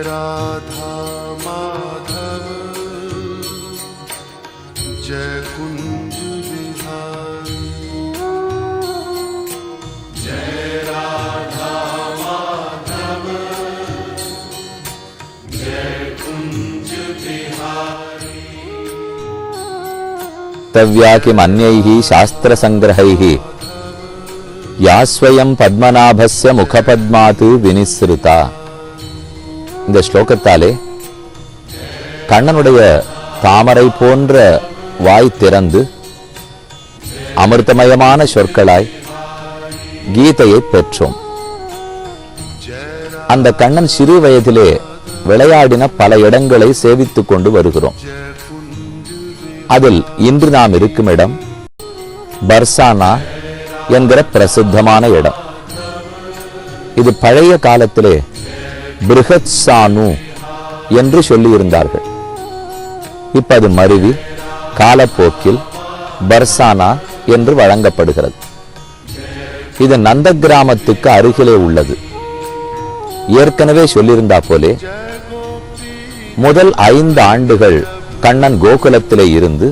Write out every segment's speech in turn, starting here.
राधा माधव जय कुंज बिहारी जय राधा माधव जय कुंज बिहारी तव्या किमन्यैः शास्त्रसंग्रहैः या स्वयं पद्मनाभस्य मुखपद्मात् विनिस्रुता. இந்த ஸ்லோகத்தாலே கண்ணனுடைய தாமரை போன்ற வாய் திறந்து அமிர்தமயமான சொற்களாய் கீதையை பெற்றோம். அந்த கண்ணன் சிறு வயதிலே விளையாடின பல இடங்களை சேவித்துக் கொண்டு வருகிறோம். அதில் இன்று நாம் இருக்கும் இடம் பர்சானா என்கிற பிரசித்தமான இடம். இது பழைய காலத்திலே பிருஹத் சானு என்று சொல்லியிருந்தார்கள். இப்ப அது மருவி காலப்போக்கில் பர்சானா என்று வழங்கப்படுகிறது. இது நந்த கிராமத்துக்கு அருகிலே உள்ளது. ஏற்கனவே சொல்லியிருந்தா போலே முதல் 5 ஆண்டுகள் கண்ணன் கோகுலத்திலே இருந்து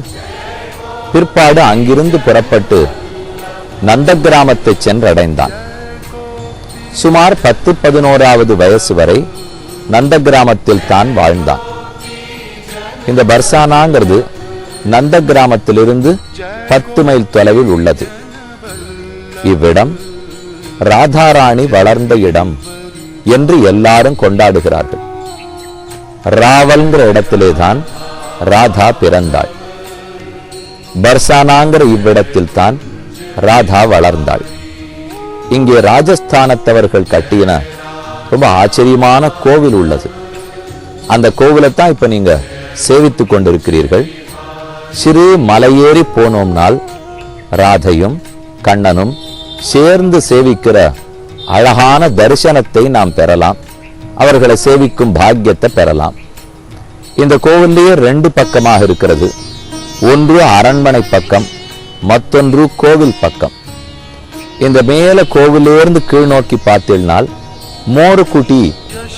பிற்பாடு அங்கிருந்து புறப்பட்டு நந்த கிராமத்தை சென்றடைந்தான். சுமார் 10-11வது வயசு வரை நந்த கிராமத்தில் தான் வாழ்ந்தான். இந்த பர்சானாங்கிறது நந்த கிராமத்திலிருந்து 10 மைல் தொலைவில் உள்ளது. இவ்விடம் ராதாராணி வளர்ந்த இடம் என்று எல்லாரும் கொண்டாடுகிறார்கள். ராவல்ங்கிற இடத்திலே தான் ராதா பிறந்தாள். பர்சானாங்கிற இவ்விடத்தில் தான் ராதா வளர்ந்தாள். இங்கே ராஜஸ்தானத்தவர்கள் கட்டின ரொம்ப ஆச்சரியமான கோவில் உள்ளது. அந்த கோவிலைத்தான் இப்ப நீங்க சேவித்துக் கொண்டிருக்கிறீர்கள். சிறு மலையேறி போனோம்னால் ராதையும் கண்ணனும் சேர்ந்து சேவிக்கிற அழகான தரிசனத்தை நாம் பெறலாம். அவர்களை சேவிக்கும் பாக்கியத்தை பெறலாம். இந்த கோவிலேயே 2 பக்கமாக இருக்கிறது. ஒன்று அரண்மனை பக்கம், மற்றொன்று கோவில் பக்கம். இந்த மேல கோவிலிருந்து கீழ் நோக்கி பார்த்தீங்கன்னால் மோருக்குட்டி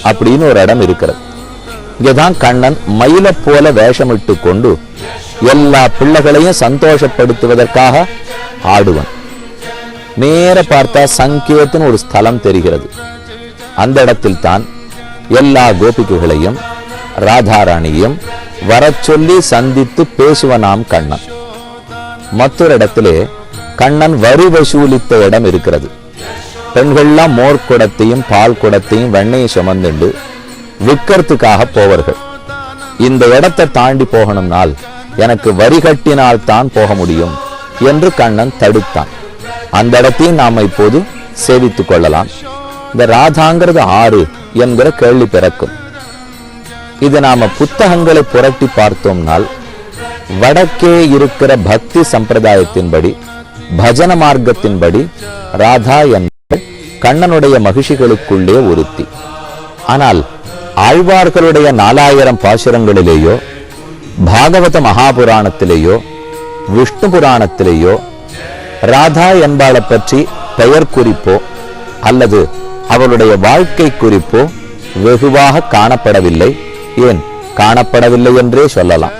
அப்படின்னு ஒரு இடம் இருக்கிறது. இங்கதான் கண்ணன் மயில போல வேஷமிட்டு கொண்டு எல்லா பிள்ளைகளையும் சந்தோஷப்படுத்துவதற்காக ஆடுவன். நேர பார்த்தா சங்கேத்துன்னு ஒரு ஸ்தலம் தெரிகிறது. அந்த இடத்தில் தான் எல்லா கோபிகைகளையும் ராதாராணியும் வர சொல்லி சந்தித்து பேசுவனாம் கண்ணன். மற்றொரு இடத்திலே கண்ணன் வரி வசூலித்த இடம் இருக்கிறது. பெண்கள்லாம் மோர் குடத்தையும் பால் குடத்தையும் வெண்ணையை சுமந்துண்டு விற்கிறதுக்காக போவார்கள். இந்த இடத்தை தாண்டி போகணும்னால் எனக்கு வரி கட்டினால் தான் போக முடியும் என்று கண்ணன் தடுத்தான். அந்த இடத்தையும் நாம இப்போது சேவித்துக் கொள்ளலாம். இந்த ராதாங்கிறது ஆறு என்கிற கேள்வி பிறக்கும். இது நாம புத்தகங்களை புரட்டி பார்த்தோம்னால் வடக்கே இருக்கிற பக்தி சம்பிரதாயத்தின்படி பஜன மார்க்கத்தின்படி ராதா என்ற கண்ணனுடைய மகிழ்ச்சிகளுக்குள்ளே ஒருத்தி. ஆனால் ஆழ்வார்களுடைய 4000 பாசுரங்களிலேயோ பாகவத மகாபுராணத்திலேயோ விஷ்ணு புராணத்திலேயோ ராதா என்பாளை பற்றி பெயர் குறிப்போ அல்லது அவளுடைய வாழ்க்கை குறிப்போ வெகுவாக காணப்படவில்லை. ஏன் காணப்படவில்லை என்றே சொல்லலாம்.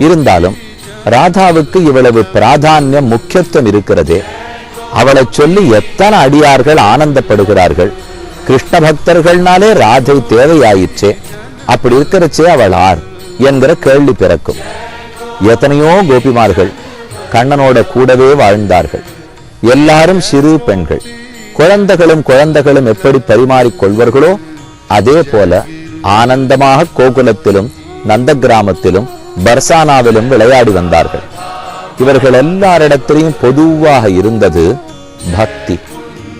இருந்தாலும் ராதாவுக்கு இவ்வளவு பிராதான்யம் முக்கியத்துவம் இருக்கிறதே. அவளை சொல்லி எத்தனை அடியார்கள் ஆனந்தப்படுகிறார்கள். கிருஷ்ண பக்தர்கள்னாலே ராதை தேவையாயிற்றே. அப்படி இருக்கிறச்சே அவள் ஆர் என்கிற கேள்வி பிறக்கும். எத்தனையோ கோபிமார்கள் கண்ணனோட கூடவே வாழ்ந்தார்கள். எல்லாரும் சிறு பெண்கள். குழந்தைகளும் எப்படி பரிமாறிக்கொள்வார்களோ அதே போல ஆனந்தமாக கோகுலத்திலும் நந்த கிராமத்திலும் பர்சானாவிலும் விளையாடி வந்தார்கள். இவர்கள் எல்லாரிடத்திலையும் பொதுவாக இருந்தது பக்தி.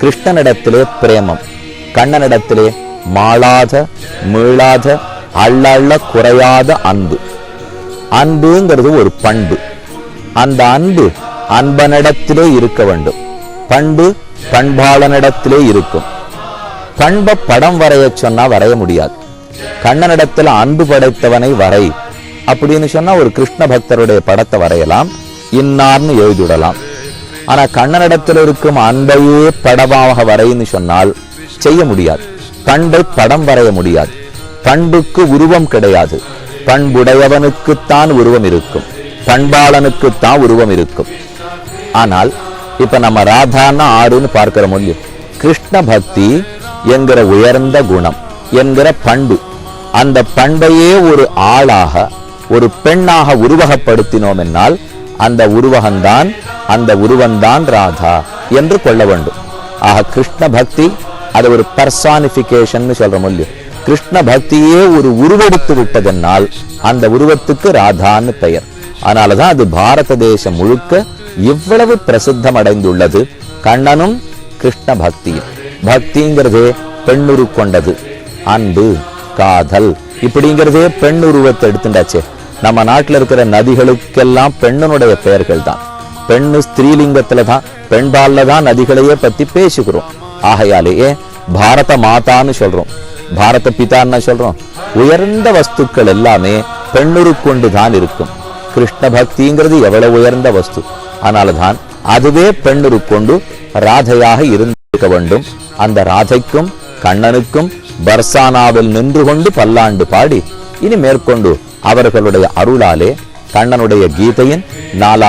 கிருஷ்ணனிடத்திலே பிரேமம், கண்ணனிடத்திலே மாளாத மீளாத அள்ளள்ள குறையாத அன்பு. அன்புங்கிறது ஒரு பண்பு. அந்த அன்பு அன்பனிடத்திலே இருக்க வேண்டும். பண்பு பண்பாளனிடத்திலே இருக்கும். பண்பை படம் வரைய சொன்னா வரைய முடியாது. கண்ணனிடத்துல அன்பு படைத்தவனை வரை அப்படின்னு சொன்னா ஒரு கிருஷ்ண பக்தருடைய படத்தை வரையலாம், இன்னார்னு எழுதிவிடலாம். ஆனா கண்ணனிடத்தில் இருக்கும் அன்பையே படமாக வரைன்னு சொன்னால் செய்ய முடியாது. பண்பை படம் வரைய முடியாது. பண்புக்கு உருவம் கிடையாது. பண்புடையவனுக்குத்தான் உருவம் இருக்கும், பண்பாளனுக்குத்தான் உருவம் இருக்கும். ஆனால் இப்ப நம்ம ராதான்னா ஆறுன்னு பார்க்கிற முடியும். கிருஷ்ண பக்தி என்கிற உயர்ந்த குணம் என்கிற பண்பு, அந்த பண்பையே ஒரு ஆளாக ஒரு பெண்ணாக உருவகப்படுத்தினோம் என்னால் அந்த உருவகம்தான், அந்த உருவந்தான் ராதா என்று கொள்ள வேண்டும். ஆக கிருஷ்ண பக்தி அது ஒரு பர்சானிபிகேஷன் சொல்ற முடியும். கிருஷ்ண பக்தியே ஒரு உருவெடுத்து விட்டதென்னால் அந்த உருவத்துக்கு ராதான்னு பெயர். அதனாலதான் அது பாரத தேசம் முழுக்க இவ்வளவு பிரசித்தம் அடைந்துள்ளது. கண்ணனும் கிருஷ்ண பக்தியும். பக்திங்கிறதே பெண்ணுரு கொண்டது, அன்பு காதல் இப்படிங்கிறதே பெண் உருவத்தை எடுத்துட்டாச்சே. நம்ம நாட்டில் இருக்கிற நதிகளுக்கெல்லாம் பெண்ணனுடைய பெயர்கள் தான். பெண்ணு ஸ்திரீலிங்கத்துல தான், பெண்பால்ல தான் நதிகளையே பத்தி பேசுகிறோம். ஆகையாலேயே பாரத மாதான்னு சொல்றோம், பாரத பிதான்னு சொல்றோம். உயர்ந்த வஸ்துக்கள் எல்லாமே பெண்ணுரு கொண்டு தான் இருக்கும். கிருஷ்ண பக்திங்கிறது எவ்வளவு உயர்ந்த வஸ்து. அதனாலதான் அதுவே பெண்ணுரு கொண்டு ராதையாக இருந்திருக்க வேண்டும். அந்த ராதைக்கும் கண்ணனுக்கும் பர்சானாவில் நின்று கொண்டு பல்லாண்டு பாடி இனி மேற்கொண்டு அவர்களுடைய அருளாலே கண்ணனுடைய கீதையின் 4